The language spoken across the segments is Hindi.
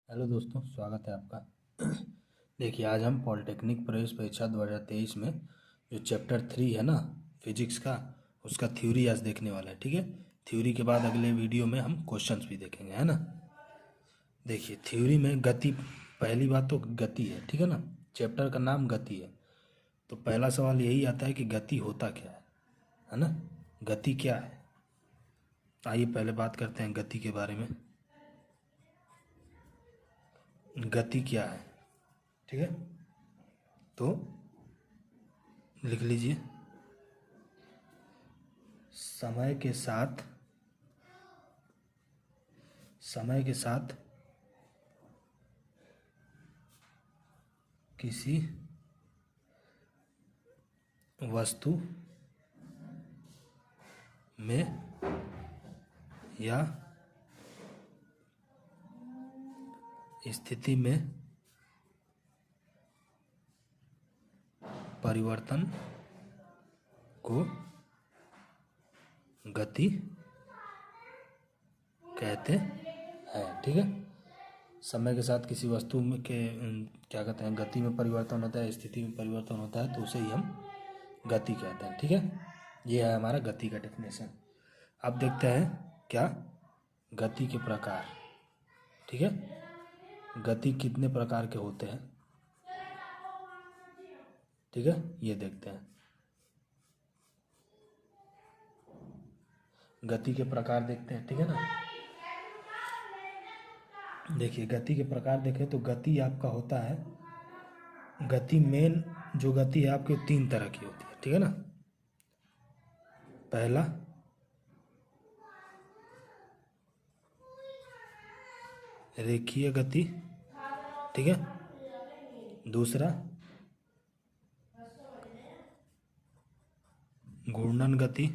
हेलो दोस्तों, स्वागत है आपका। देखिए, आज हम पॉलिटेक्निक प्रवेश परीक्षा 2023 में जो चैप्टर 3 है ना, फिजिक्स का, उसका थ्योरी आज देखने वाला है। ठीक है, थ्योरी के बाद अगले वीडियो में हम क्वेश्चंस भी देखेंगे, है ना। देखिए, थ्योरी में गति, पहली बात तो गति है। ठीक है ना, चैप्टर का नाम गति है, तो पहला सवाल यही आता है कि गति होता क्या है ना। गति क्या है, आइए पहले बात करते हैं गति के बारे में। गति क्या है, ठीक है, तो लिख लीजिए। समय के साथ किसी वस्तु में या स्थिति में परिवर्तन को गति कहते हैं। ठीक है, समय के साथ किसी वस्तु में क्या कहते हैं, गति में परिवर्तन होता है, स्थिति में परिवर्तन होता है, तो उसे ही हम गति कहते हैं। ठीक है, ये है हमारा गति का डेफिनेशन। अब देखते हैं क्या, गति के प्रकार। ठीक है, गति कितने प्रकार के होते हैं, ठीक है, ये देखते हैं। गति के प्रकार देखते हैं, ठीक है ना। देखिए, गति के प्रकार देखें तो गति आपका होता है, गति मेन जो गति है आपकी 3 तरह की होती है। ठीक है ना, पहला रेखीय गति, ठीक है, दूसरा घूर्णन गति,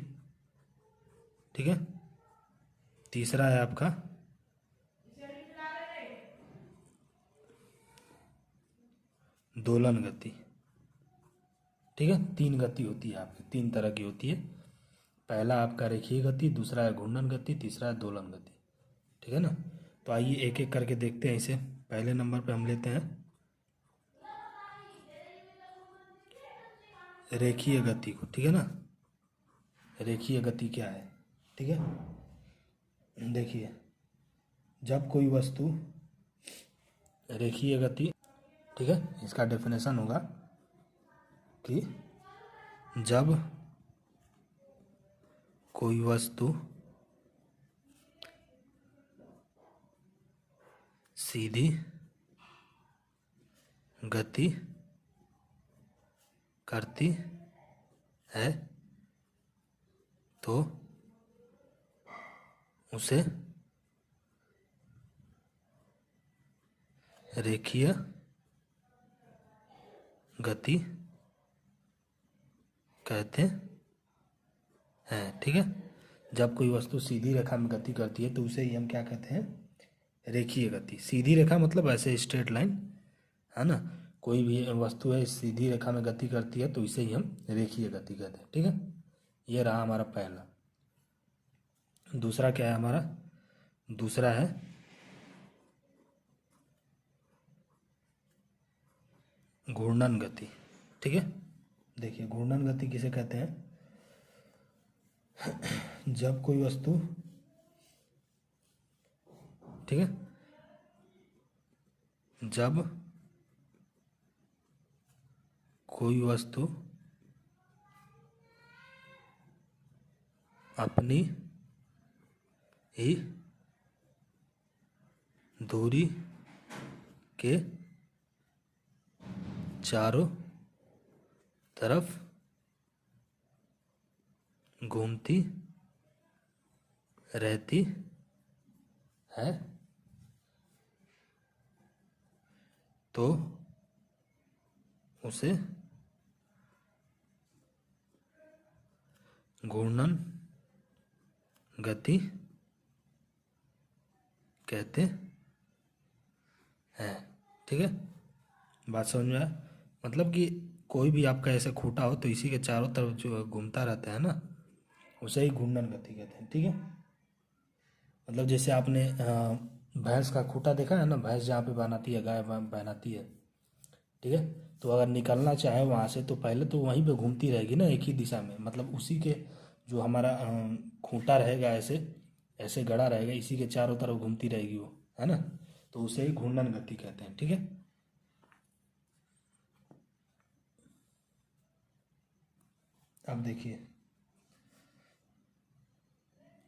ठीक है, तीसरा है आपका दोलन गति। ठीक है, 3 गति होती है आपकी, 3 तरह की होती है। पहला आपका रेखीय गति, दूसरा है घूर्णन गति, तीसरा है दोलन गति। ठीक है ना, तो आइए एक एक करके देखते हैं इसे। पहले नंबर पे हम लेते हैं रेखीय गति को। ठीक है ना, रेखीय गति क्या है, ठीक है, देखिए, जब कोई वस्तु रेखीय गति, ठीक है, इसका डेफिनेशन होगा कि जब कोई वस्तु सीधी गति करती है तो उसे रेखीय गति कहते हैं। ठीक है, जब कोई वस्तु सीधी रेखा में गति करती है तो उसे ही हम क्या कहते हैं, रेखीय गति। सीधी रेखा मतलब ऐसे स्ट्रेट लाइन, है ना, कोई भी वस्तु है सीधी रेखा में गति करती है तो इसे ही हम रेखीय गति कहते हैं। ठीक है, ये रहा हमारा पहला। दूसरा क्या है हमारा, दूसरा है घूर्णन गति। ठीक है, देखिए, घूर्णन गति किसे कहते हैं, जब कोई वस्तु, ठीक है, जब कोई वस्तु अपनी ही दूरी के चारों तरफ घूमती रहती है तो उसे घूर्णन गति कहते हैं। ठीक है, बात समझ में आया, मतलब कि कोई भी आपका ऐसे खूंटा हो तो इसी के चारों तरफ जो घूमता रहता है ना, उसे ही घूर्णन गति कहते हैं। ठीक है, मतलब जैसे आपने भैंस का खूंटा देखा है ना, भैंस जहाँ पे बनाती है, गाय बनाती है, ठीक है। तो अगर निकलना चाहे वहाँ से तो पहले तो वहीं पे घूमती रहेगी ना, एक ही दिशा में, मतलब उसी के जो हमारा खूंटा रहेगा ऐसे ऐसे गड़ा रहेगा, इसी के चारों तरफ घूमती रहेगी वो, है ना। तो उसे ही घूर्णन गति कहते हैं, ठीक है। अब देखिए,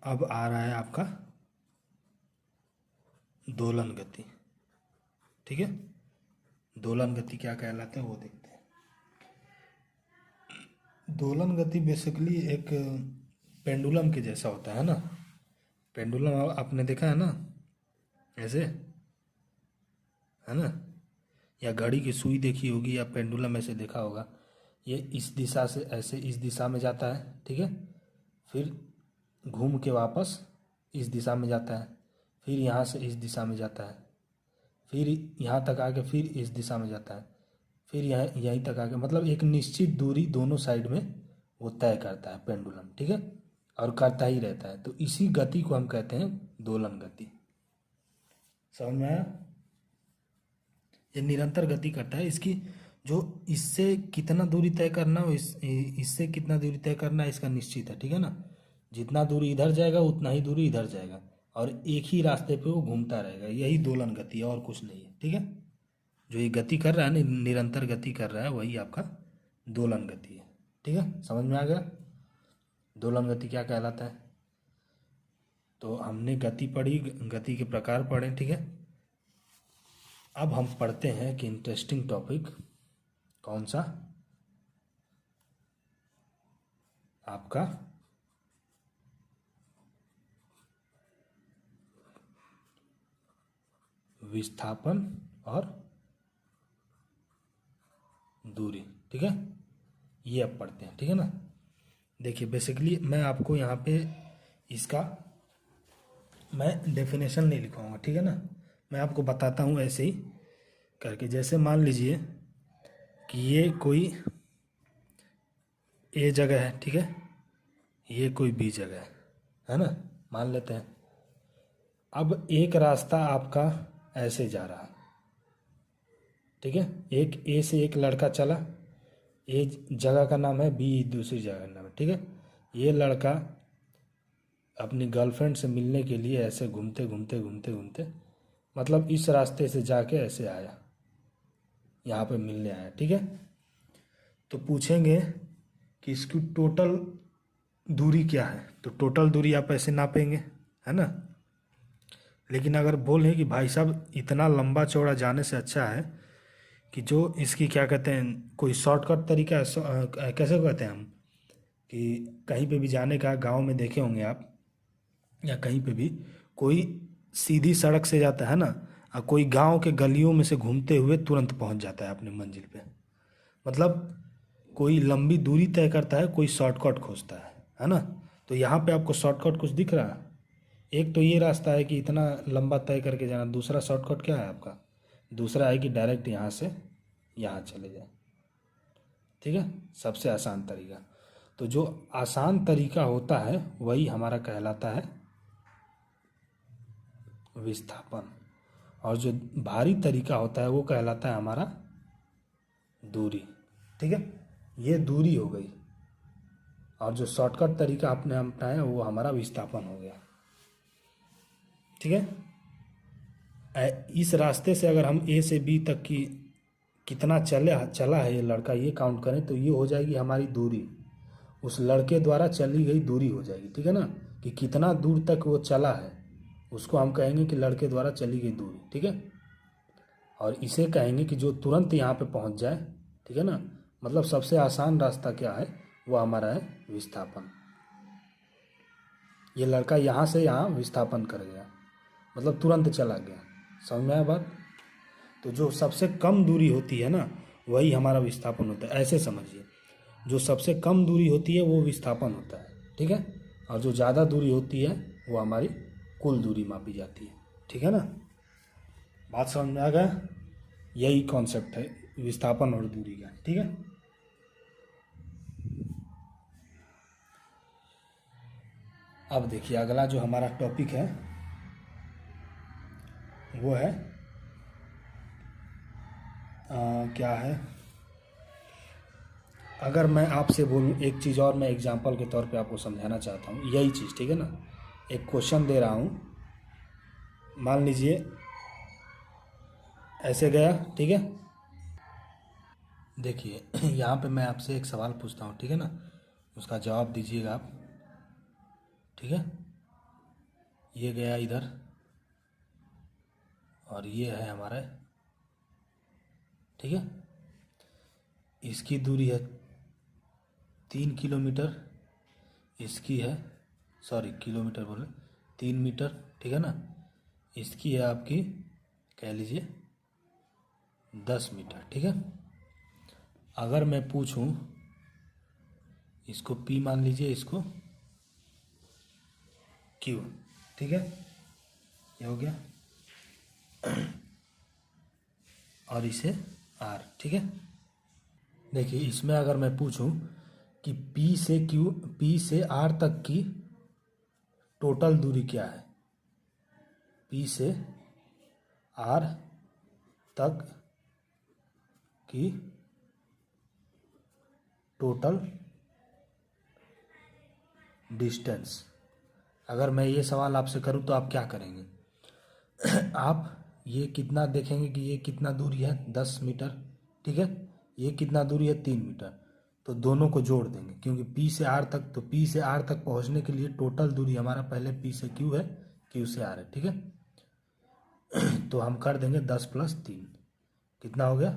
अब आ रहा है आपका दोलन गति, ठीक है। दोलन गति क्या कहलाता है वो देखते हैं। दोलन गति बेसिकली एक पेंडुलम के जैसा होता है ना। पेंडुलम आपने देखा है ना, ऐसे, है ना। या घड़ी की सुई देखी होगी, या पेंडुलम ऐसे देखा होगा। ये इस दिशा से ऐसे इस दिशा में जाता है, ठीक है। फिर घूम के वापस इस दिशा में जाता है, फिर यहाँ से इस दिशा में जाता है, फिर यहाँ तक आके फिर इस दिशा में जाता है, फिर यहाँ यहीं तक आके, मतलब एक निश्चित दूरी दोनों साइड में वो तय करता है पेंडुलम, ठीक है। और करता ही रहता है, तो इसी गति को हम कहते हैं दोलन गति। समझ में आया। ये निरंतर गति करता है। इसकी जो इससे कितना दूरी तय करना हो, इससे कितना दूरी तय करना है, इसका निश्चित है, ठीक है ना। जितना दूरी इधर जाएगा उतना ही दूरी इधर जाएगा, और एक ही रास्ते पे वो घूमता रहेगा। यही दोलन गति है, और कुछ नहीं है, ठीक है। जो ये गति कर रहा है ना, निरंतर गति कर रहा है, वही आपका दोलन गति है, ठीक है। समझ में आ गया दोलन गति क्या कहलाता है। तो हमने गति पढ़ी, गति के प्रकार पढ़े, ठीक है। अब हम पढ़ते हैं कि इंटरेस्टिंग टॉपिक कौन सा, आपका विस्थापन और दूरी, ठीक है। ये अब पढ़ते हैं, ठीक है ना। देखिए बेसिकली मैं आपको यहाँ पे इसका मैं डेफिनेशन नहीं लिखवाऊंगा, ठीक है ना। मैं आपको बताता हूँ ऐसे ही करके। जैसे मान लीजिए कि ये कोई ए जगह है, ठीक है, ये कोई बी जगह है ना, मान लेते हैं। अब एक रास्ता आपका ऐसे जा रहा है, ठीक है। एक ए से एक लड़का चला, ए जगह का नाम है, बी दूसरी जगह का नाम है, ठीक है। ये लड़का अपनी गर्लफ्रेंड से मिलने के लिए ऐसे घूमते घूमते घूमते घूमते, मतलब इस रास्ते से जाके ऐसे आया, यहाँ पे मिलने आया, ठीक है। तो पूछेंगे कि इसकी टोटल दूरी क्या है, तो टोटल दूरी आप ऐसे नापेंगे, है ना। लेकिन अगर बोलें कि भाई साहब इतना लंबा चौड़ा जाने से अच्छा है कि जो इसकी क्या कहते हैं, कोई शॉर्टकट तरीका है, कैसे कहते हैं हम, कि कहीं पे भी जाने का, गांव में देखे होंगे आप, या कहीं पे भी कोई सीधी सड़क से जाता है ना, और कोई गांव के गलियों में से घूमते हुए तुरंत पहुंच जाता है अपने मंजिल पे। मतलब कोई लंबी दूरी तय करता है, कोई शॉर्टकट खोजता है ना। तो यहाँ पे आपको शॉर्टकट कुछ दिख रहा है। एक तो ये रास्ता है कि इतना लंबा तय करके जाना, दूसरा शॉर्टकट क्या है आपका, दूसरा है कि डायरेक्ट यहाँ से यहाँ चले जाए, ठीक है, सबसे आसान तरीका। तो जो आसान तरीका होता है वही हमारा कहलाता है विस्थापन, और जो भारी तरीका होता है वो कहलाता है हमारा दूरी, ठीक है। ये दूरी हो गई, और जो शॉर्टकट तरीका आपने अपनाया वो हमारा विस्थापन हो गया, ठीक है। इस रास्ते से अगर हम ए से बी तक की कितना चला है ये लड़का, ये काउंट करें तो ये हो जाएगी हमारी दूरी, उस लड़के द्वारा चली गई दूरी हो जाएगी, ठीक है ना। कि कितना दूर तक वो चला है उसको हम कहेंगे कि लड़के द्वारा चली गई दूरी, ठीक है। और इसे कहेंगे कि जो तुरंत यहाँ पे पहुँच जाए, ठीक है ना। मतलब सबसे आसान रास्ता क्या है, वो हमारा है विस्थापन। ये लड़का यहाँ से यहाँ विस्थापन कर गया, मतलब तुरंत चला गया। समझ में आया बात। तो जो सबसे कम दूरी होती है ना, वही हमारा विस्थापन होता है, ऐसे समझिए। जो सबसे कम दूरी होती है वो विस्थापन होता है, ठीक है। और जो ज़्यादा दूरी होती है वो हमारी कुल दूरी मापी जाती है, ठीक है ना। बात समझ में आ गया। यही कॉन्सेप्ट है विस्थापन और दूरी का, ठीक है। अब देखिए अगला जो हमारा टॉपिक है वो है क्या है, अगर मैं आपसे बोलूँ एक चीज़ और, मैं एग्जांपल के तौर पे आपको समझाना चाहता हूँ यही चीज़, ठीक है ना। एक क्वेश्चन दे रहा हूँ, मान लीजिए ऐसे गया, ठीक है। देखिए यहाँ पे मैं आपसे एक सवाल पूछता हूँ, ठीक है ना, उसका जवाब दीजिएगा आप, ठीक है। ये गया इधर और ये है हमारा, ठीक है। इसकी दूरी है 3 किलोमीटर, इसकी है, सॉरी किलोमीटर बोले, 3 मीटर, ठीक है ना। इसकी है आपकी, कह लीजिए 10 मीटर, ठीक है। अगर मैं पूछूं, इसको P मान लीजिए, इसको Q, ठीक है, ये हो गया, और इसे R, ठीक है। देखिए इसमें अगर मैं पूछूं कि P से R तक की टोटल दूरी क्या है, P से R तक की टोटल डिस्टेंस, अगर मैं ये सवाल आपसे करूं तो आप क्या करेंगे? आप ये कितना देखेंगे कि ये कितना दूरी है, 10 मीटर, ठीक है। ये कितना दूरी है, 3 मीटर, तो दोनों को जोड़ देंगे, क्योंकि P से R तक, तो P से R तक पहुंचने के लिए टोटल दूरी हमारा पहले P से Q है, Q से R है, ठीक है। तो हम कर देंगे 10 + 3, कितना हो गया,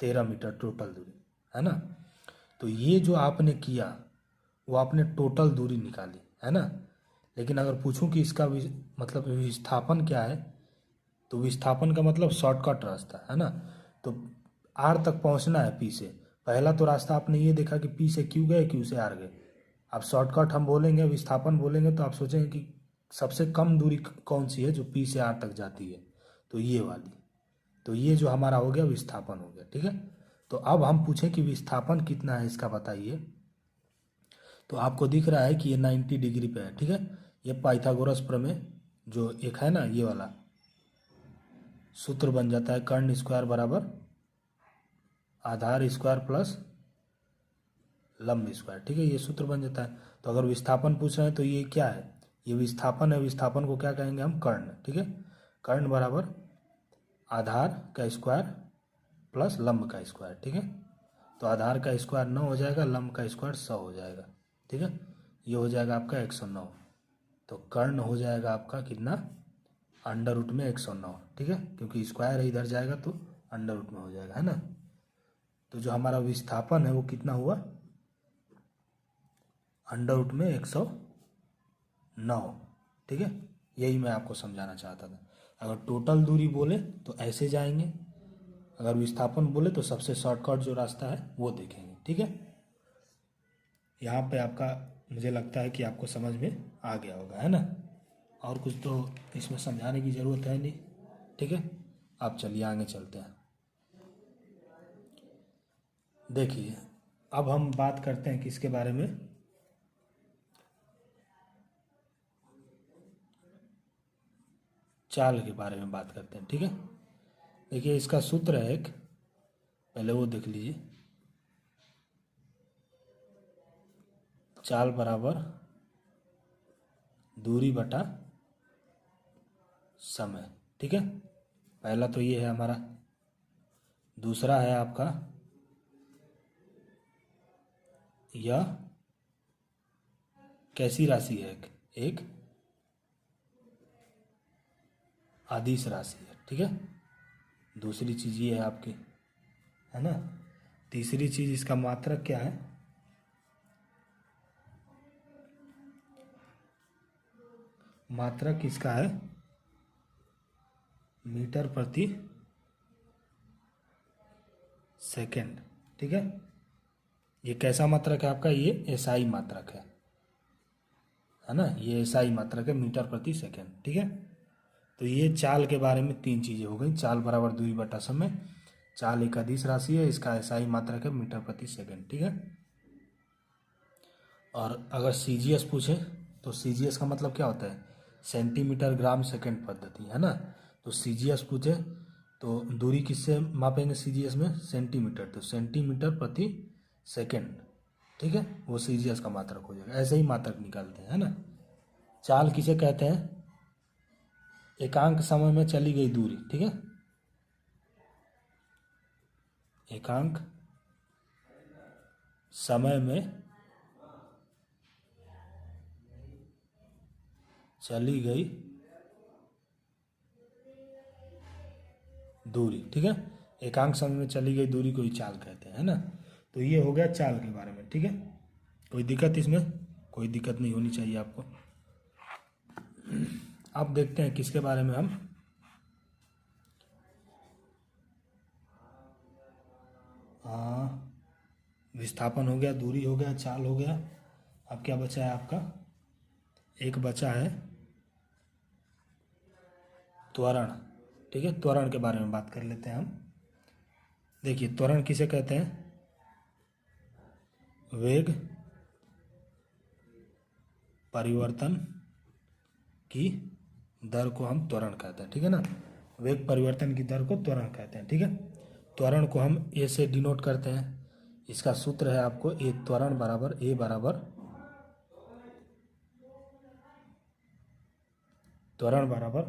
13 मीटर टोटल दूरी, है ना। तो ये जो आपने किया वो आपने टोटल दूरी निकाली, है ना। लेकिन अगर पूछूं कि इसका मतलब विस्थापन क्या है, तो विस्थापन का मतलब शॉर्टकट रास्ता, है ना। तो आर तक पहुंचना है P से, पहला तो रास्ता आपने ये देखा कि P से Q गए, Q से R गए। अब शॉर्टकट हम बोलेंगे, विस्थापन बोलेंगे, तो आप सोचेंगे कि सबसे कम दूरी कौन सी है जो P से R तक जाती है, तो ये वाली। तो ये जो हमारा हो गया विस्थापन हो गया, ठीक है। तो अब हम पूछें कि विस्थापन कितना है इसका बताइए, तो आपको दिख रहा है कि ये 90 डिग्री पे है, ठीक है। ये पाइथागोरस प्रमेय जो एक है ना, ये वाला सूत्र बन जाता है, कर्ण स्क्वायर बराबर आधार स्क्वायर प्लस लंब स्क्वायर, ठीक है, ये सूत्र बन जाता है। तो अगर विस्थापन पूछ रहे हैं तो ये क्या है, ये विस्थापन है, विस्थापन को क्या कहेंगे हम, कर्ण, ठीक है। कर्ण बराबर आधार का स्क्वायर प्लस लंब का स्क्वायर, ठीक है। तो आधार का स्क्वायर 9 हो जाएगा, लंब का स्क्वायर 100 हो जाएगा, ठीक है। ये हो जाएगा आपका 109, तो कर्ण हो जाएगा आपका कितना, अंडर रूट में 109, ठीक है, क्योंकि स्क्वायर है इधर जाएगा तो अंडर रूट में हो जाएगा, है ना। तो जो हमारा विस्थापन है वो कितना हुआ, अंडर रूट में 109, ठीक है। यही मैं आपको समझाना चाहता था। अगर टोटल दूरी बोले तो ऐसे जाएंगे, अगर विस्थापन बोले तो सबसे शॉर्टकट जो रास्ता है वो देखेंगे, ठीक है। यहाँ पे आपका, मुझे लगता है कि आपको समझ में आ गया होगा, है ना। और कुछ तो इसमें समझाने की ज़रूरत है नहीं, ठीक है। आप चलिए आगे चलते हैं। देखिए अब हम बात करते हैं किसके बारे में, चाल के बारे में बात करते हैं, ठीक है। देखिए इसका सूत्र है एक, पहले वो देख लीजिए, चाल बराबर दूरी बटा समय, ठीक है। पहला तो ये है हमारा, दूसरा है आपका यह कैसी राशि है, एक आदिश राशि है, ठीक है। दूसरी चीज़ ये है आपकी, है ना। तीसरी चीज़ इसका मात्रक क्या है, मात्रक इसका है मीटर प्रति सेकेंड, ठीक है। ये कैसा मात्रक है आपका, ये एसआई मात्रक है ना, ये एसआई मात्रक है, मीटर प्रति सेकेंड, ठीक है। तो ये चाल के बारे में 3 चीज़ें हो गई, चाल बराबर दूरी बटा समय, चाल एक अदिश राशि है, इसका एसआई मात्रक है मीटर प्रति सेकेंड, ठीक है। और अगर सीजीएस पूछे तो सीजीएस का मतलब क्या होता है, सेंटीमीटर ग्राम सेकेंड पद्धति, है ना। तो सीजीएस पूछे तो दूरी किससे मापेंगे सीजीएस में, सेंटीमीटर, तो सेंटीमीटर प्रति सेकेंड, ठीक है, वो सीजीएस का मात्रक हो जाएगा। ऐसे ही मात्रक निकालते हैं, है ना। चाल किसे कहते हैं, एकांक समय में चली गई दूरी, ठीक है, एकांक समय में चली गई दूरी, ठीक है, एकांक समय में चली गई दूरी को ही चाल कहते हैं, है ना। तो ये हो गया चाल के बारे में, ठीक है। कोई दिक्कत इसमें, कोई दिक्कत नहीं होनी चाहिए आपको। अब देखते हैं किसके बारे में हम, विस्थापन हो गया, दूरी हो गया, चाल हो गया। अब क्या बचा है आपका, एक बचा है त्वरण, ठीक है। त्वरण के बारे में बात कर लेते हैं हम। देखिए त्वरण किसे कहते हैं, वेग परिवर्तन की दर को हम त्वरण कहते हैं, ठीक है ना। वेग परिवर्तन की दर को त्वरण कहते हैं, ठीक है। त्वरण को हम ए से डिनोट करते हैं, इसका सूत्र है आपको ए त्वरण बराबर ए बराबर त्वरण बराबर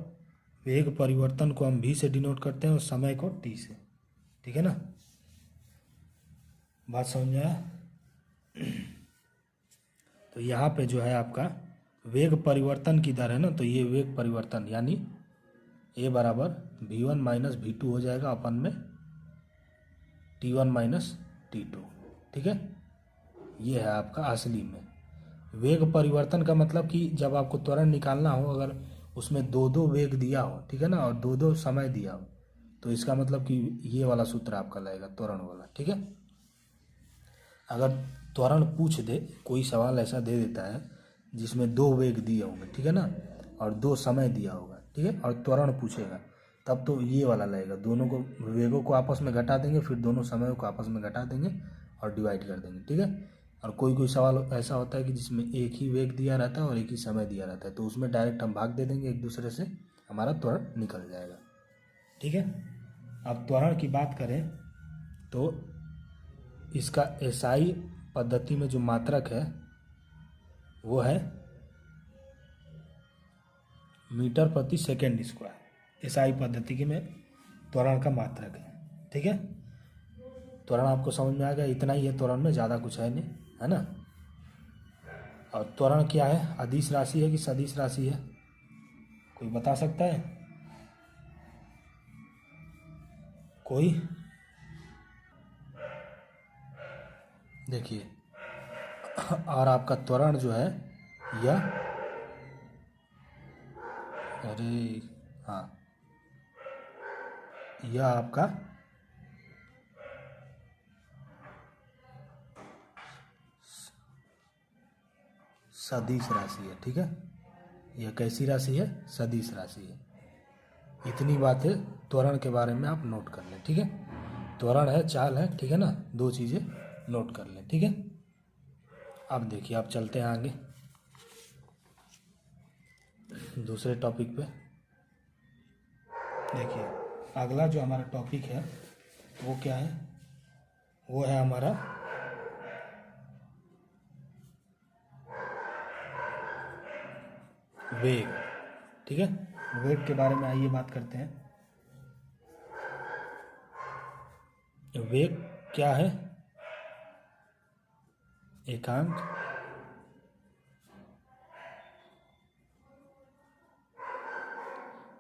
वेग परिवर्तन को हम भी से डिनोट करते हैं और समय को टी से, ठीक है ना। बात समझ में आया। तो यहाँ पे जो है आपका वेग परिवर्तन की दर है ना, तो ये वेग परिवर्तन यानी ए बराबर v1 माइनस v2 हो जाएगा अपन में t1 माइनस t2, ठीक है। ये है आपका असली में वेग परिवर्तन का मतलब कि जब आपको त्वरण निकालना हो, अगर उसमें दो दो वेग दिया हो, ठीक है ना, और दो दो समय दिया हो, तो इसका मतलब कि ये वाला सूत्र आपका लगेगा त्वरण वाला, ठीक है। अगर त्वरण पूछ दे, कोई सवाल ऐसा दे देता है जिसमें दो वेग दिए होंगे, ठीक है ना, और दो समय दिया होगा, ठीक है, और त्वरण पूछेगा, तब तो ये वाला लगेगा, दोनों को वेगों को आपस में घटा देंगे, फिर दोनों समयों को आपस में घटा देंगे और डिवाइड कर देंगे, ठीक है। और कोई कोई सवाल ऐसा होता है कि जिसमें एक ही वेग दिया रहता है और एक ही समय दिया रहता है, तो उसमें डायरेक्ट हम भाग दे देंगे एक दूसरे से, हमारा त्वरण निकल जाएगा, ठीक है। अब त्वरण की बात करें तो इसका एसआई पद्धति में जो मात्रक है वो है मीटर प्रति सेकेंड स्क्वायर, एसआई पद्धति के में त्वरण का मात्रक है, ठीक है। त्वरण आपको समझ में आ गया, इतना ही है त्वरण में, ज़्यादा कुछ है नहीं, है ना। और त्वरण क्या है, अदिश राशि है कि सदिश राशि है, कोई बता सकता है, कोई। देखिए और आपका त्वरण जो है यह, अरे हाँ, यह आपका सदिश राशि है, ठीक है। यह कैसी राशि है, सदिश राशि है। इतनी बातें त्वरण के बारे में आप नोट कर लें, ठीक है। त्वरण है, चाल है, ठीक है ना, दो चीज़ें नोट कर लें, ठीक है। अब देखिए आप चलते हैं आगे दूसरे टॉपिक पे। देखिए अगला जो हमारा टॉपिक है वो क्या है, वो है हमारा वेग, ठीक है। वेग के बारे में आइए बात करते हैं। वेग क्या है,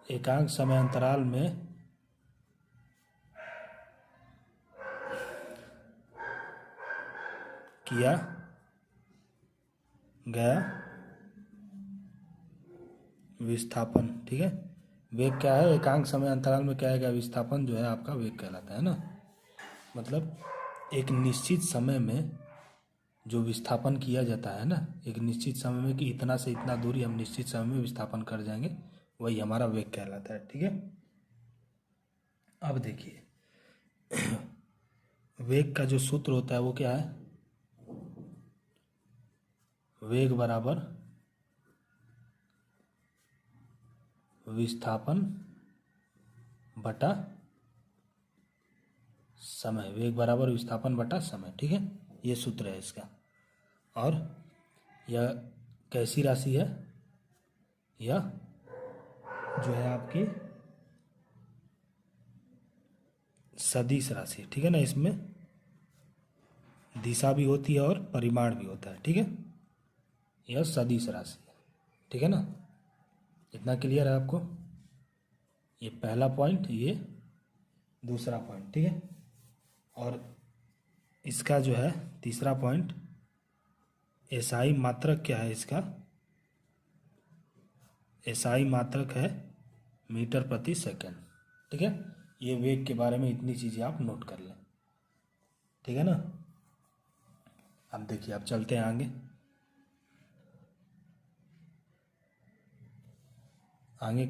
एकांक समय अंतराल में किया गया विस्थापन, ठीक है। वेग क्या है, एकांक समय अंतराल में किया गया विस्थापन जो है आपका वेग कहलाता है ना। मतलब एक निश्चित समय में जो विस्थापन किया जाता है ना, एक निश्चित समय में कि इतना से इतना दूरी हम निश्चित समय में विस्थापन कर जाएंगे, वही हमारा वेग कहलाता है, ठीक है। अब देखिए वेग का जो सूत्र होता है वो क्या है, वेग बराबर विस्थापन बटा समय, वेग बराबर विस्थापन बटा समय, ठीक है, ये सूत्र है इसका। और यह कैसी राशि है, यह जो है आपकी सदिश राशि, ठीक है ना, इसमें दिशा भी होती है और परिमाण भी होता है, ठीक है, यह सदिश राशि है, ठीक है ना। इतना क्लियर है आपको, ये पहला पॉइंट, ये दूसरा पॉइंट, ठीक है। और इसका जो है तीसरा पॉइंट, एसआई मात्रक क्या है इसका, एसआई मात्रक है मीटर प्रति सेकंड, ठीक है। ये वेग के बारे में इतनी चीज़ें आप नोट कर लें, ठीक है ना। अब देखिए, अब चलते हैं आगे। आगे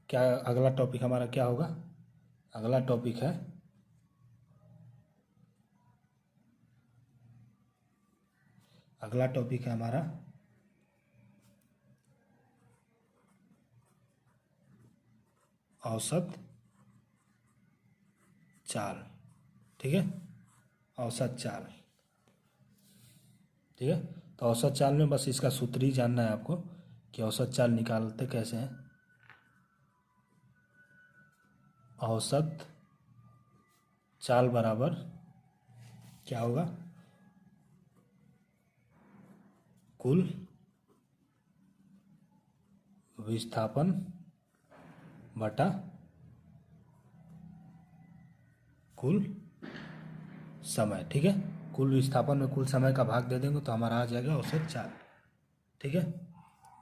क्या अगला टॉपिक हमारा क्या होगा, अगला टॉपिक है हमारा औसत चाल, ठीक है, औसत चाल, ठीक है। तो औसत चाल में बस इसका सूत्र ही जानना है आपको कि औसत चाल निकालते कैसे हैं। औसत चाल बराबर क्या होगा, कुल विस्थापन बटा कुल समय, ठीक है। कुल विस्थापन में कुल समय का भाग दे देंगे तो हमारा आ जाएगा औसत चाल, ठीक है।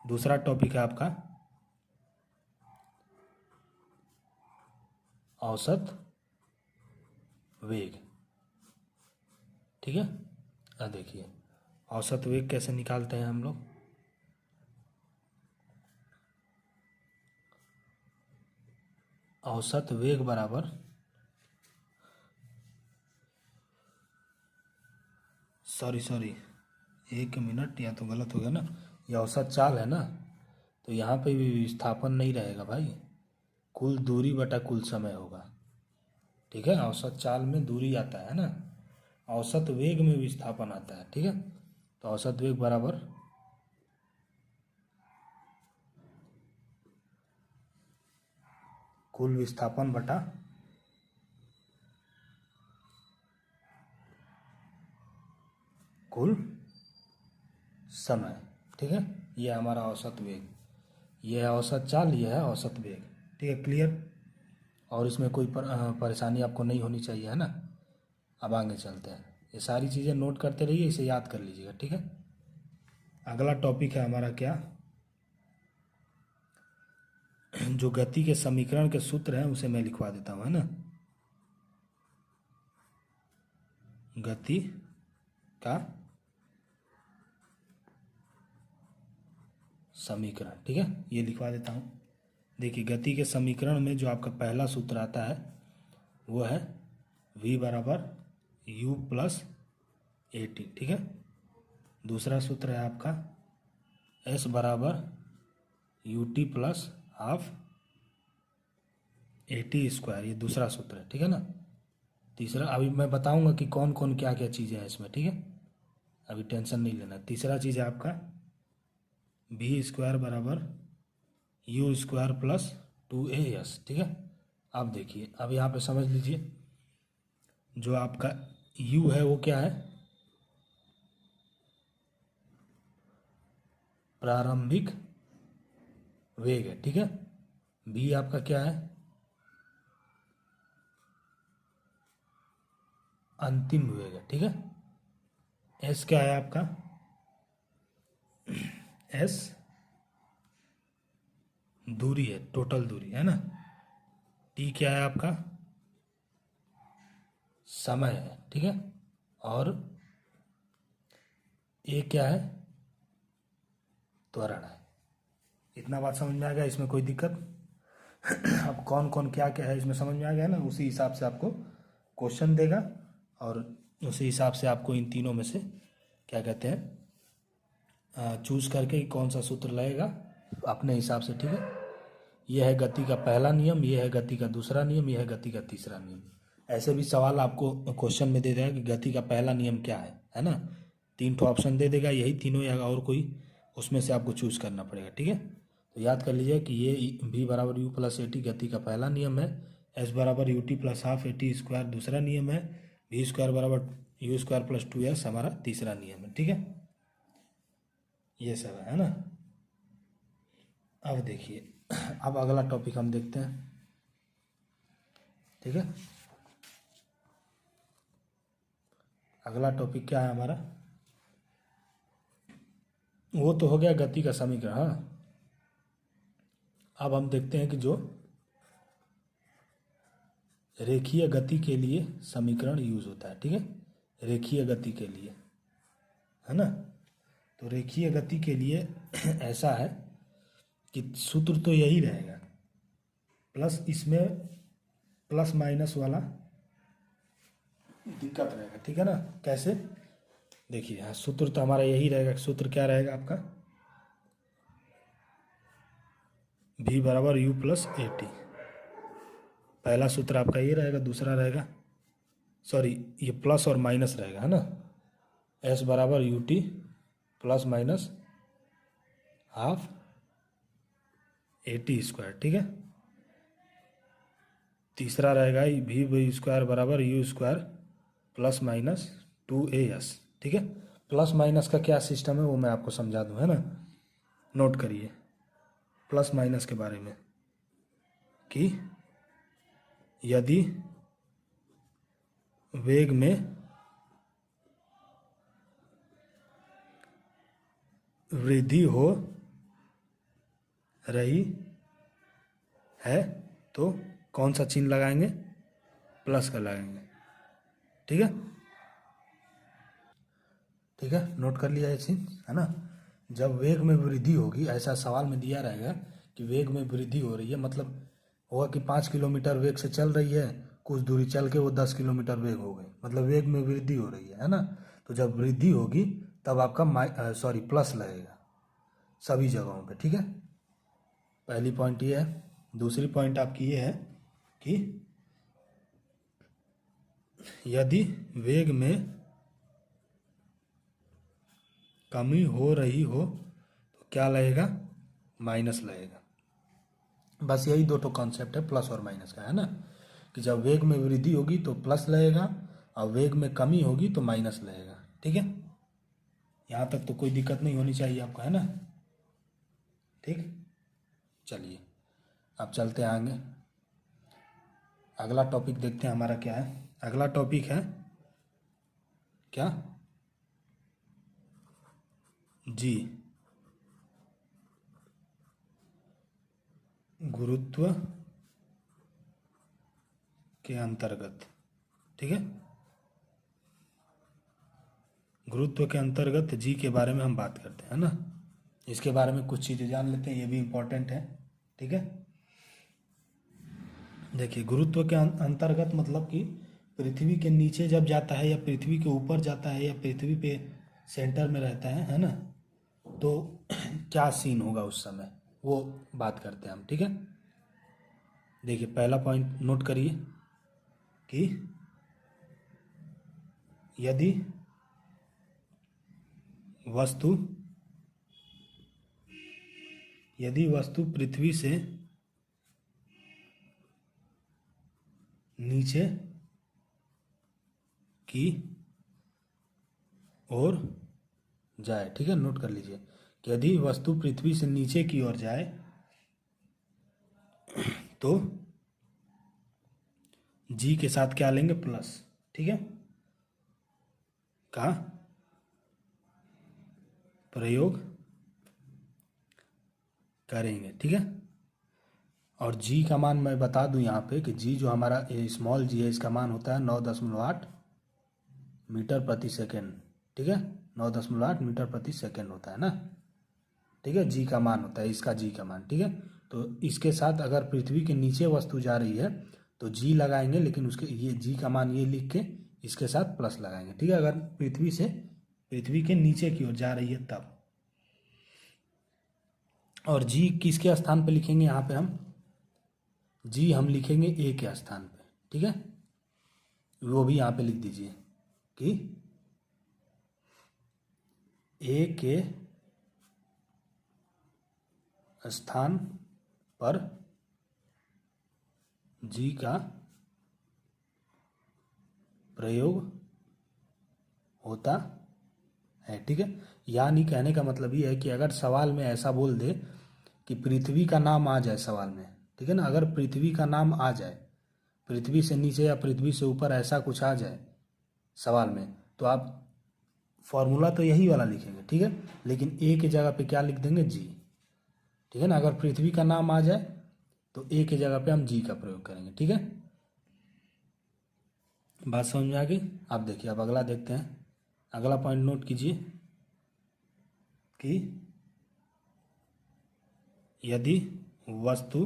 दूसरा टॉपिक है आपका औसत वेग, ठीक है। अब देखिए औसत वेग कैसे निकालते हैं हम लोग। औसत वेग बराबर, सॉरी 1 मिनट, या तो गलत हो गया ना, ये औसत चाल है ना, तो यहाँ पे भी विस्थापन नहीं रहेगा भाई, कुल दूरी बटा कुल समय होगा, ठीक है। औसत चाल में दूरी आता है ना, औसत वेग में विस्थापन आता है, ठीक है। तो औसत वेग बराबर कुल विस्थापन बटा कुल समय, ठीक है। ये हमारा औसत वेग, ये है औसत चाल, ये है औसत वेग, ठीक है, क्लियर। और इसमें कोई परेशानी आपको नहीं होनी चाहिए, है ना। अब आगे चलते हैं, ये सारी चीज़ें नोट करते रहिए, इसे याद कर लीजिएगा, ठीक है। अगला टॉपिक है हमारा क्या, जो गति के समीकरण के सूत्र हैं उसे मैं लिखवा देता हूँ, है ना। गति का समीकरण, ठीक है, ये लिखवा देता हूँ। देखिए गति के समीकरण में जो आपका पहला सूत्र आता है वो है v बराबर u प्लस ए टी, ठीक है। दूसरा सूत्र है आपका s बराबर U T plus half A T square, ये दूसरा सूत्र है, ठीक है ना। तीसरा अभी मैं बताऊंगा कि कौन कौन क्या क्या चीज़ें हैं इसमें, ठीक है, अभी टेंशन नहीं लेना। तीसरा चीज़ है आपका बी स्क्वायर बराबर यू स्क्वायर प्लस 2as, ठीक है। अब देखिए, अब यहाँ पे समझ लीजिए, जो आपका u है वो क्या है, प्रारंभिक वेग है, ठीक है। v आपका क्या है, अंतिम वेग है, ठीक है। s क्या है आपका, s दूरी है, टोटल दूरी है ना। t क्या है आपका, समय है, ठीक है। और a क्या है, त्वरण है। इतना बात समझ में आ गया, इसमें कोई दिक्कत। अब कौन कौन क्या क्या है इसमें समझ में आ गया ना, उसी हिसाब से आपको क्वेश्चन देगा और उसी हिसाब से आपको इन तीनों में से क्या कहते हैं चूज करके कौन सा सूत्र लगेगा अपने हिसाब से, ठीक है। ये है गति का पहला नियम, ये है गति का दूसरा नियम, ये है गति का तीसरा नियम। ऐसे भी सवाल आपको क्वेश्चन में दे देगा कि गति का पहला नियम क्या है ना। 3 ठो ऑप्शन दे देगा, यही तीनों या और कोई उसमें से आपको चूज करना पड़ेगा, ठीक है। तो याद कर लीजिए कि ये v बराबर यू प्लस ए टी गति का पहला नियम है, s बराबर U T plus half A T square दूसरा नियम है, v स्क्वायर बराबर यू स्क्वायर प्लस 2s हमारा तीसरा नियम है, ठीक है। ये सब है ना। अब देखिए, अब अगला टॉपिक हम देखते हैं, ठीक है। अगला टॉपिक क्या है हमारा, वो तो हो गया गति का समीकरण। हाँ, अब हम देखते हैं कि जो रेखीय गति के लिए समीकरण यूज होता है, ठीक है, रेखीय गति के लिए, है ना। तो रेखीय गति के लिए ऐसा है कि सूत्र तो यही रहेगा, प्लस इसमें प्लस माइनस वाला दिक्कत रहेगा, ठीक है ना। कैसे, देखिए हाँ, सूत्र तो हमारा यही रहेगा। सूत्र क्या रहेगा आपका, v बराबर u प्लस ए टी, पहला सूत्र आपका ये रहेगा। दूसरा रहेगा, सॉरी ये प्लस और माइनस रहेगा, है ना, s बराबर U T plus minus half A T square, ठीक है। तीसरा रहेगा v स्क्वायर बराबर you square plus minus 2as, ठीक है। प्लस माइनस का क्या सिस्टम है वो मैं आपको समझा दूँ, है ना। नोट करिए प्लस माइनस के बारे में कि यदि वेग में वृद्धि हो रही है तो कौन सा चिन्ह लगाएंगे, प्लस का लगाएंगे, ठीक है। ठीक है, नोट कर लिया ये चीज, है ना। जब वेग में वृद्धि होगी, ऐसा सवाल में दिया रहेगा कि वेग में वृद्धि हो रही है, मतलब होगा कि 5 किलोमीटर वेग से चल रही है, कुछ दूरी चल के वो 10 किलोमीटर वेग हो गई, मतलब वेग में वृद्धि हो रही है ना। तो जब वृद्धि होगी तब आपका प्लस लगेगा सभी जगहों पे, ठीक है। पहली पॉइंट ये है। दूसरी पॉइंट आपकी ये है कि यदि वेग में कमी हो रही हो तो क्या लगेगा, माइनस लगेगा। बस यही दो कॉन्सेप्ट है प्लस और माइनस का, है ना, कि जब वेग में वृद्धि होगी तो प्लस लगेगा और वेग में कमी होगी तो माइनस लगेगा, ठीक है। यहाँ तक तो कोई दिक्कत नहीं होनी चाहिए आपको, है ना। ठीक, चलिए अब चलते हैं आगे। अगला टॉपिक देखते हैं हमारा क्या है। अगला टॉपिक है क्या, जी, गुरुत्व के अंतर्गत, ठीक है। गुरुत्व के अंतर्गत जी के बारे में हम बात करते हैं ना। इसके बारे में कुछ चीज़ें जान लेते हैं, ये भी इम्पोर्टेंट है, ठीक है। देखिए, गुरुत्व के अंतर्गत मतलब कि पृथ्वी के नीचे जब जाता है या पृथ्वी के ऊपर जाता है या पृथ्वी पे सेंटर में रहता है ना, तो क्या सीन होगा उस समय, वो बात करते हैं हम, ठीक है। देखिए, पहला पॉइंट नोट करिए कि यदि वस्तु पृथ्वी से नीचे की ओर जाए, ठीक है, नोट कर लीजिए कि यदि वस्तु पृथ्वी से नीचे की ओर जाए तो जी के साथ क्या लेंगे, प्लस, ठीक है, का प्रयोग करेंगे, ठीक है। और जी का मान मैं बता दूं यहाँ पे कि जी जो हमारा स्मॉल जी है, इसका मान होता है 9.8 मीटर प्रति सेकेंड, ठीक है, 9.8 मीटर प्रति सेकेंड होता है ना, ठीक है। जी का मान होता है इसका, जी का मान, ठीक है। तो इसके साथ अगर पृथ्वी के नीचे वस्तु जा रही है तो जी लगाएंगे, लेकिन उसके ये जी का मान ये लिख के इसके साथ प्लस लगाएंगे, ठीक है। अगर पृथ्वी के नीचे की ओर जा रही है तब। और जी किसके स्थान पे लिखेंगे यहाँ पे हम, जी हम लिखेंगे ए के स्थान पे, ठीक है, वो भी यहाँ पे लिख दीजिए कि ए के स्थान पर जी का प्रयोग होता है, ठीक है। यानी कहने का मतलब ये है कि अगर सवाल में ऐसा बोल दे कि पृथ्वी का नाम आ जाए सवाल में, ठीक है ना, अगर पृथ्वी का नाम आ जाए, पृथ्वी से नीचे या पृथ्वी से ऊपर ऐसा कुछ आ जाए सवाल में, तो आप फॉर्मूला तो यही वाला लिखेंगे, ठीक है, लेकिन ए की जगह पे क्या लिख देंगे, जी, ठीक है ना। अगर पृथ्वी का नाम आ जाए तो ए की जगह पे हम जी का प्रयोग करेंगे, ठीक है। बात समझ में आ गई। आप देखिए, अब अगला देखते हैं। अगला पॉइंट नोट कीजिए कि यदि वस्तु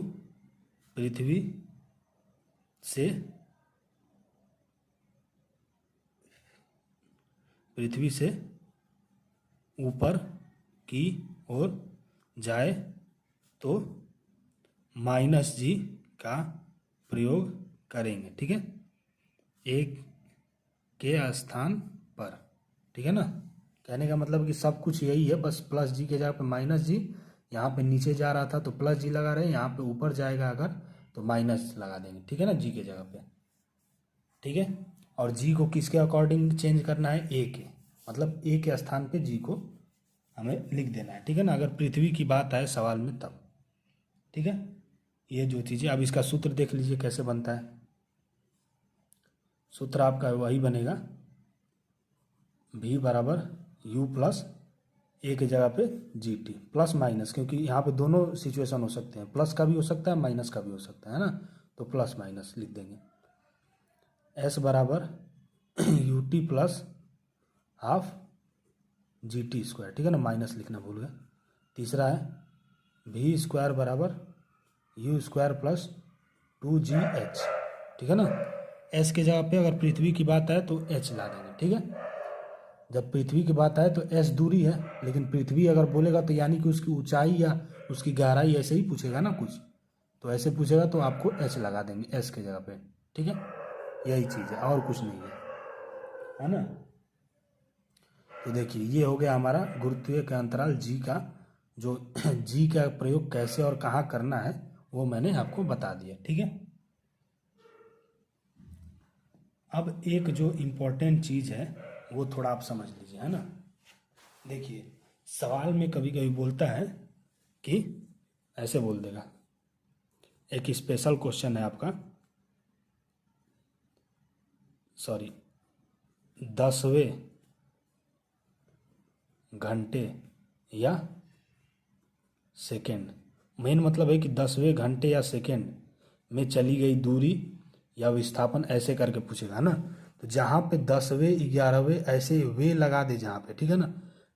पृथ्वी से ऊपर की ओर जाए तो माइनस जी का प्रयोग करेंगे, ठीक है, एक के स्थान पर, ठीक है ना। कहने का मतलब कि सब कुछ यही है, बस प्लस जी के जगह पे माइनस जी, यहाँ पे नीचे जा रहा था तो प्लस जी लगा रहे हैं, यहाँ पे ऊपर जाएगा अगर तो माइनस लगा देंगे, ठीक है ना, जी के जगह पे, ठीक है। और जी को किसके अकॉर्डिंग चेंज करना है, ए के, मतलब ए के स्थान पे जी को हमें लिख देना है, ठीक है ना, अगर पृथ्वी की बात आए सवाल में तब, ठीक है। ये जो चीज़ें, अब इसका सूत्र देख लीजिए कैसे बनता है। सूत्र आपका वही बनेगा, v बराबर u प्लस ए की जगह पे जी टी प्लस माइनस, क्योंकि यहाँ पे दोनों सिचुएशन हो सकते हैं, प्लस का भी हो सकता है माइनस का भी हो सकता है ना, तो प्लस माइनस लिख देंगे। s बराबर U T plus half G T square, ठीक है ना, माइनस लिखना भूल गए। तीसरा है वी स्क्वायर बराबर यू स्क्वायर प्लस 2gh, ठीक है ना। s के जगह पे अगर पृथ्वी की बात आए तो h ला देंगे, ठीक है। जब पृथ्वी की बात आए तो s दूरी है, लेकिन पृथ्वी अगर बोलेगा तो यानी कि उसकी ऊंचाई या उसकी गहराई ऐसे ही पूछेगा ना कुछ, तो ऐसे पूछेगा तो आपको h लगा देंगे s के जगह पे, ठीक है। यही चीज़ है और कुछ नहीं है ना। तो देखिए ये हो गया हमारा गुरुत्वीय के अंतराल जी का, जो जी का प्रयोग कैसे और कहाँ करना है वो मैंने आपको बता दिया, ठीक है। अब एक जो इम्पोर्टेंट चीज़ है वो थोड़ा आप समझ लीजिए, है ना। देखिए सवाल में कभी कभी बोलता है कि ऐसे बोल देगा, एक स्पेशल क्वेश्चन है आपका, सॉरी 10वें घंटे या सेकेंड, मेन मतलब है कि 10वें घंटे या सेकेंड में चली गई दूरी या विस्थापन ऐसे करके पूछेगा ना। तो जहाँ पे 10वें 11वें ऐसे वे लगा दे जहाँ पे, ठीक है ना,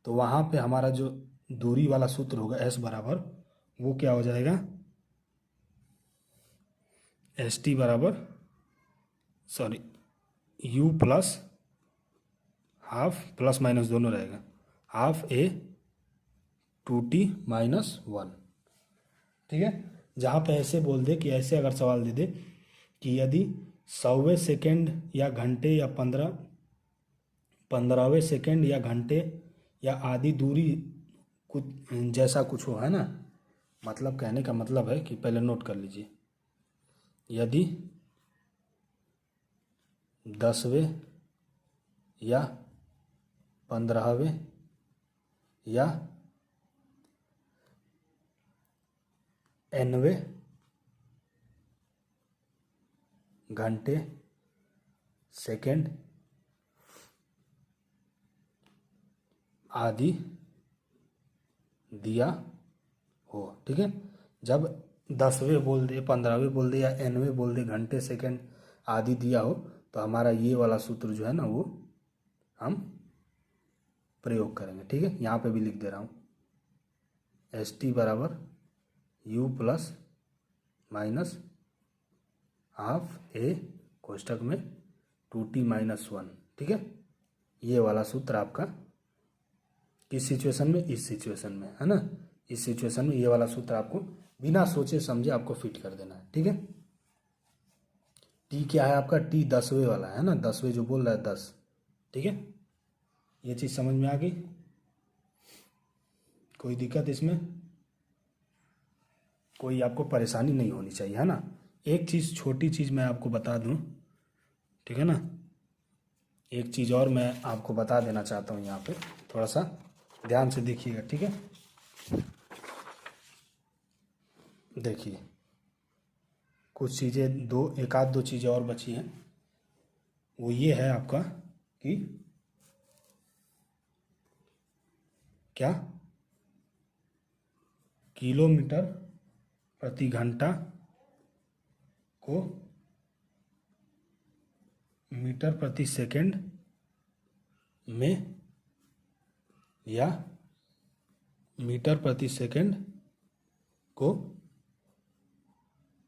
तो वहाँ पे हमारा जो दूरी वाला सूत्र होगा s बराबर वो क्या हो जाएगा, एस टी बराबर sorry u plus half plus minus दोनों रहेगा, हाफ ए 2t माइनस 1, ठीक है। जहाँ पे ऐसे बोल दे कि ऐसे अगर सवाल दे दे कि यदि 100वें सेकेंड या घंटे या 15वें सेकेंड या घंटे या आधी दूरी कुछ जैसा कुछ हो, है ना, मतलब कहने का मतलब है कि पहले नोट कर लीजिए, यदि 10वें या 15वें या nवें घंटे सेकेंड आदि दिया हो, ठीक है। जब 10वें बोल दे, 15वें बोल दे या nवें बोल दे, घंटे सेकेंड आदि दिया हो, तो हमारा ये वाला सूत्र जो है ना वो हम प्रयोग करेंगे, ठीक है। यहाँ पे भी लिख दे रहा हूँ, एस टी बराबर यू प्लस माइनस हाफ ए कोष्टक में 2t माइनस 1, ठीक है। ये वाला सूत्र आपका किस सिचुएशन में, इस सिचुएशन में, है ना, इस सिचुएशन में ये वाला सूत्र आपको बिना सोचे समझे आपको फिट कर देना है, ठीक है। टी क्या है आपका, टी 10वें वाला है ना, 10वें जो बोल रहा है 10, ठीक है। ये चीज़ समझ में आ गई, कोई दिक्कत इसमें, कोई आपको परेशानी नहीं होनी चाहिए, है ना। एक चीज़, छोटी चीज़ मैं आपको बता दूं, ठीक है ना, एक चीज़ और मैं आपको बता देना चाहता हूँ यहाँ पे, थोड़ा सा ध्यान से देखिएगा, ठीक है। देखिए कुछ चीज़ें, एक आध दो चीज़ें और बची हैं, वो ये है आपका कि क्या, किलोमीटर प्रति घंटा को मीटर प्रति सेकंड में या मीटर प्रति सेकंड को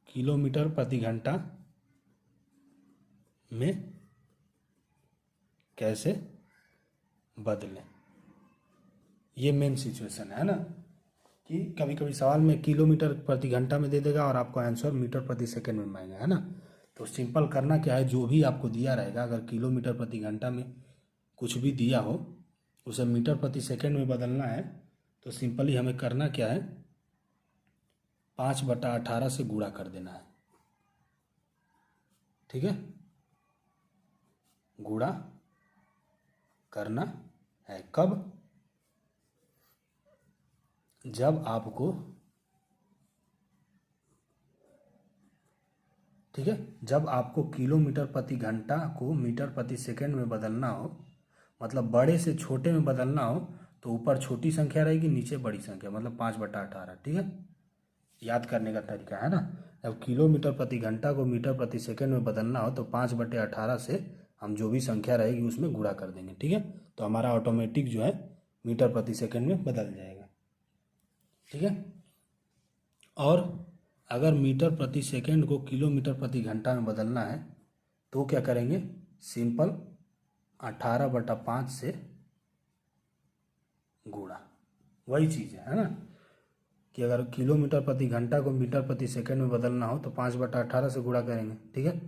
किलोमीटर प्रति घंटा में कैसे बदलें। ये मेन सिचुएशन है ना, कि कभी कभी सवाल में किलोमीटर प्रति घंटा में दे देगा और आपको आंसर मीटर प्रति सेकंड में मांगेगा, है ना। तो सिंपल करना क्या है, जो भी आपको दिया रहेगा, अगर किलोमीटर प्रति घंटा में कुछ भी दिया हो उसे मीटर प्रति सेकंड में बदलना है, तो सिंपली हमें करना क्या है, 5/18 से गुणा कर देना है, ठीक है, गुणा करना है। कब, जब आपको, ठीक है, जब आपको किलोमीटर प्रति घंटा को मीटर प्रति सेकंड में बदलना हो, मतलब बड़े से छोटे में बदलना हो, तो ऊपर छोटी संख्या रहेगी, नीचे बड़ी संख्या, मतलब 5/18, ठीक है। याद करने का तरीका है ना, जब किलोमीटर प्रति घंटा को मीटर प्रति सेकंड में बदलना हो तो 5/18 से हम जो भी संख्या रहेगी उसमें गुणा कर देंगे, ठीक है। तो हमारा ऑटोमेटिक जो है मीटर प्रति सेकंड में बदल जाएगा, ठीक है। और अगर मीटर प्रति सेकंड को किलोमीटर प्रति घंटा में बदलना है तो क्या करेंगे, सिंपल 18/5 से गुणा, वही चीज़ है ना, कि अगर किलोमीटर प्रति घंटा को मीटर प्रति सेकंड में बदलना हो तो 5/18 से गुणा करेंगे, ठीक है।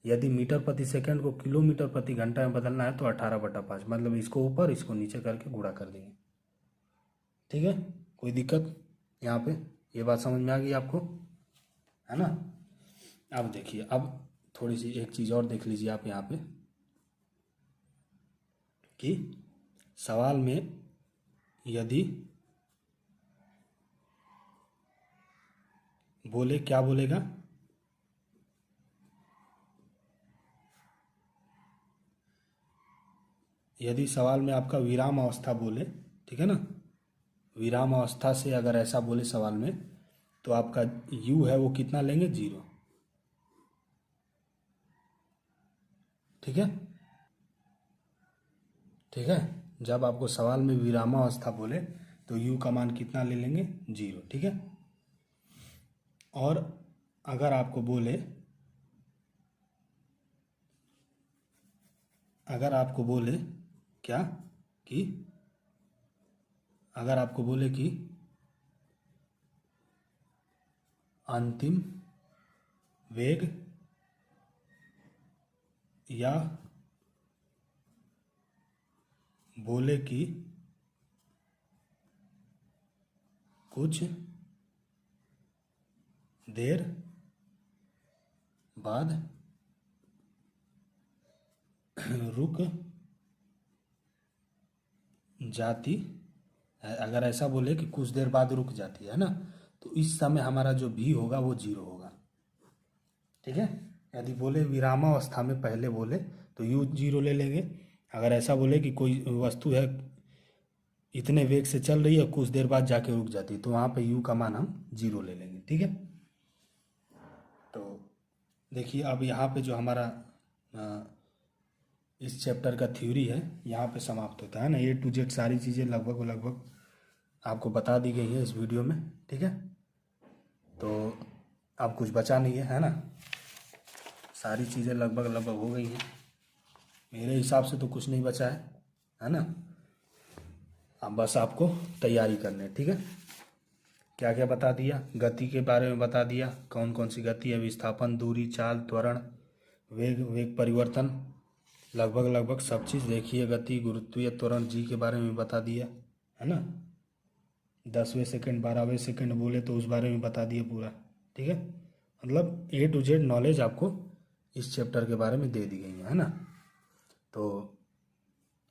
यदि मीटर प्रति सेकंड को किलोमीटर प्रति घंटा में बदलना है तो 18/5, मतलब इसको ऊपर इसको नीचे करके गुणा कर देंगे, ठीक है। कोई दिक्कत यहाँ पे, ये बात समझ में आ गई आपको, है ना। अब देखिए, अब थोड़ी सी एक चीज़ और देख लीजिए आप यहाँ पे, कि सवाल में यदि बोले, क्या बोलेगा, यदि सवाल में आपका विराम अवस्था बोले, ठीक है ना, विराम अवस्था से अगर ऐसा बोले सवाल में, तो आपका u है वो कितना लेंगे, 0, ठीक है, ठीक है। जब आपको सवाल में विरामावस्था बोले तो u का मान कितना ले लेंगे, 0, ठीक है। और अगर आपको बोले, अगर आपको बोले क्या, कि अगर आपको बोले कि अंतिम वेग या बोले कि कुछ देर बाद रुक जाती है, अगर ऐसा बोले कि कुछ देर बाद रुक जाती है ना, तो इस समय हमारा जो भी होगा वो 0 होगा, ठीक है। यदि बोले विरामावस्था में पहले बोले तो u 0 ले लेंगे। अगर ऐसा बोले कि कोई वस्तु है इतने वेग से चल रही है, कुछ देर बाद जाके रुक जाती है, तो वहाँ पे u का मान हम 0 ले लेंगे, ठीक है। तो देखिए, अब यहाँ पे जो हमारा इस चैप्टर का थ्योरी है यहाँ पे समाप्त होता है ना, A to Z सारी चीज़ें लगभग आपको बता दी गई है इस वीडियो में, ठीक है। तो अब कुछ बचा नहीं है ना, सारी चीज़ें लगभग हो गई हैं, मेरे हिसाब से तो कुछ नहीं बचा है ना। अब बस आपको तैयारी करनी है, ठीक है। क्या क्या बता दिया, गति के बारे में बता दिया, कौन कौन सी गति है, विस्थापन, दूरी, चाल, त्वरण, वेग वेग परिवर्तन, लगभग सब चीज़ देखिए। गति, गुरुत्वीय त्वरण, जी के बारे में बता दिया है ना। 10वें सेकंड 12वें सेकंड बोले तो उस बारे में बता दिए पूरा, ठीक है। मतलब A to Z नॉलेज आपको इस चैप्टर के बारे में दे दी गई है ना। तो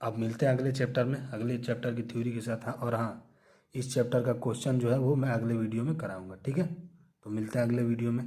अब मिलते हैं अगले चैप्टर में, अगले चैप्टर की थ्योरी के साथ। हाँ, और हाँ, इस चैप्टर का क्वेश्चन जो है वो मैं अगले वीडियो में कराऊंगा, ठीक है। तो मिलते हैं अगले वीडियो में।